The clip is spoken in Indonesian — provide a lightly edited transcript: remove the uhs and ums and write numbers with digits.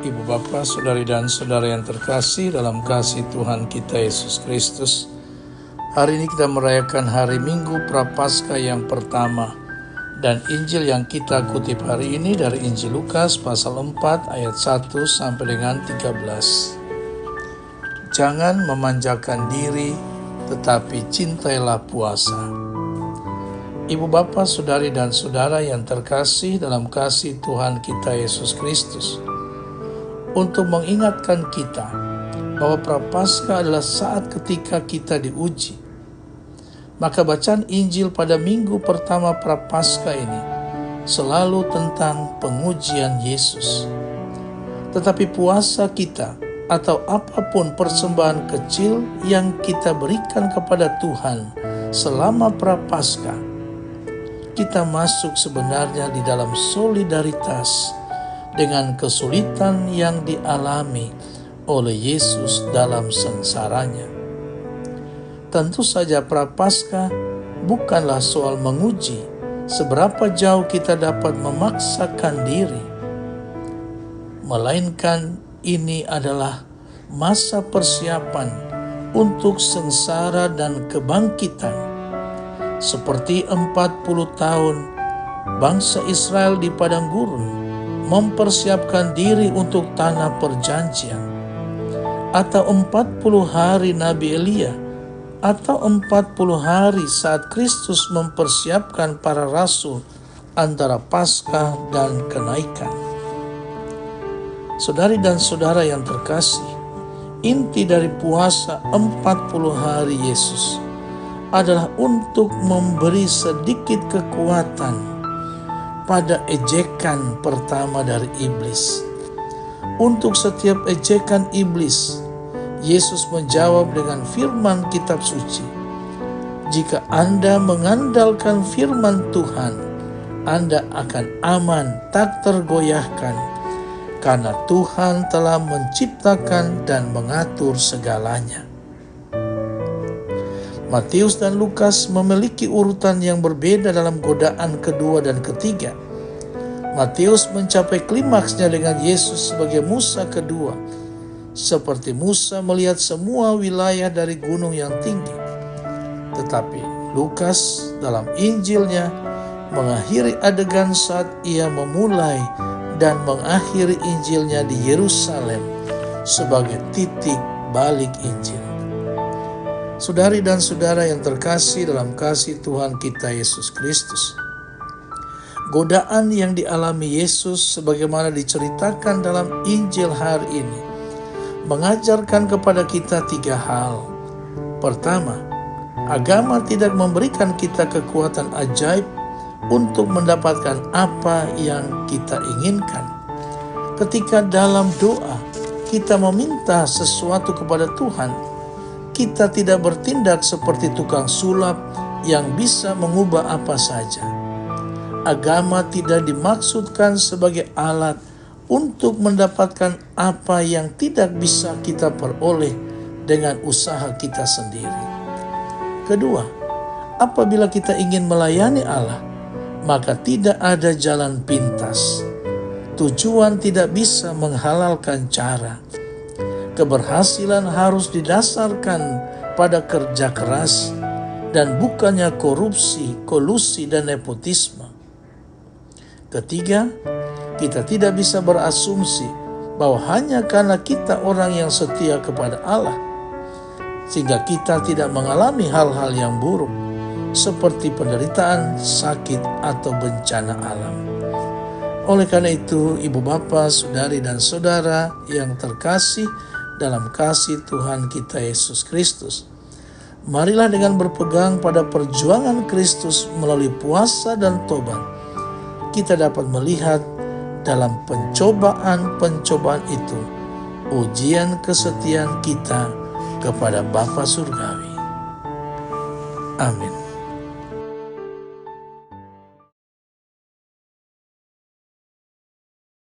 Ibu Bapa, Saudari dan Saudara yang terkasih dalam kasih Tuhan kita Yesus Kristus. Hari ini kita merayakan hari Minggu Prapaskah yang pertama. Dan Injil yang kita kutip hari ini dari Injil Lukas pasal 4 ayat 1 sampai dengan 13. Jangan memanjakan diri, tetapi cintailah puasa. Ibu Bapa, Saudari dan Saudara yang terkasih dalam kasih Tuhan kita Yesus Kristus. Untuk mengingatkan kita bahwa Prapaskah adalah saat ketika kita diuji. Maka bacaan Injil pada minggu pertama Prapaskah ini selalu tentang pengujian Yesus. Tetapi puasa kita atau apapun persembahan kecil yang kita berikan kepada Tuhan selama Prapaskah, kita masuk sebenarnya di dalam solidaritas dengan kesulitan yang dialami oleh Yesus dalam sengsaranya. Tentu saja Prapaskah bukanlah soal menguji seberapa jauh kita dapat memaksakan diri, melainkan ini adalah masa persiapan untuk sengsara dan kebangkitan. Seperti 40 tahun bangsa Israel di padang gurun mempersiapkan diri untuk tanah perjanjian, atau 40 hari Nabi Elia, atau 40 hari saat Kristus mempersiapkan para rasul antara Paskah dan kenaikan. Saudari dan saudara yang terkasih, inti dari puasa 40 hari Yesus adalah untuk memberi sedikit kekuatan pada ejekan pertama dari iblis. Untuk setiap ejekan iblis, Yesus menjawab dengan firman kitab suci. Jika Anda mengandalkan firman Tuhan, Anda akan aman, tak tergoyahkan, karena Tuhan telah menciptakan dan mengatur segalanya. Matius dan Lukas memiliki urutan yang berbeda dalam godaan kedua dan ketiga. Matius mencapai klimaksnya dengan Yesus sebagai Musa kedua, seperti Musa melihat semua wilayah dari gunung yang tinggi. Tetapi Lukas dalam Injilnya mengakhiri adegan saat ia memulai dan mengakhiri Injilnya di Yerusalem sebagai titik balik Injil. Saudari dan saudara yang terkasih dalam kasih Tuhan kita Yesus Kristus, godaan yang dialami Yesus sebagaimana diceritakan dalam Injil hari ini mengajarkan kepada kita 3 hal. Pertama, agama tidak memberikan kita kekuatan ajaib untuk mendapatkan apa yang kita inginkan. Ketika dalam doa kita meminta sesuatu kepada Tuhan, kita tidak bertindak seperti tukang sulap yang bisa mengubah apa saja. Agama tidak dimaksudkan sebagai alat untuk mendapatkan apa yang tidak bisa kita peroleh dengan usaha kita sendiri. Kedua, apabila kita ingin melayani Allah, maka tidak ada jalan pintas. Tujuan tidak bisa menghalalkan cara. Keberhasilan harus didasarkan pada kerja keras dan bukannya korupsi, kolusi, dan nepotisme. Ketiga, kita tidak bisa berasumsi bahwa hanya karena kita orang yang setia kepada Allah, sehingga kita tidak mengalami hal-hal yang buruk, seperti penderitaan, sakit, atau bencana alam. Oleh karena itu, Ibu Bapa, Saudari dan Saudara yang terkasih dalam kasih Tuhan kita Yesus Kristus, marilah dengan berpegang pada perjuangan Kristus melalui puasa dan tobat, kita dapat melihat dalam pencobaan-pencobaan itu ujian kesetiaan kita kepada Bapa Surgawi. Amin.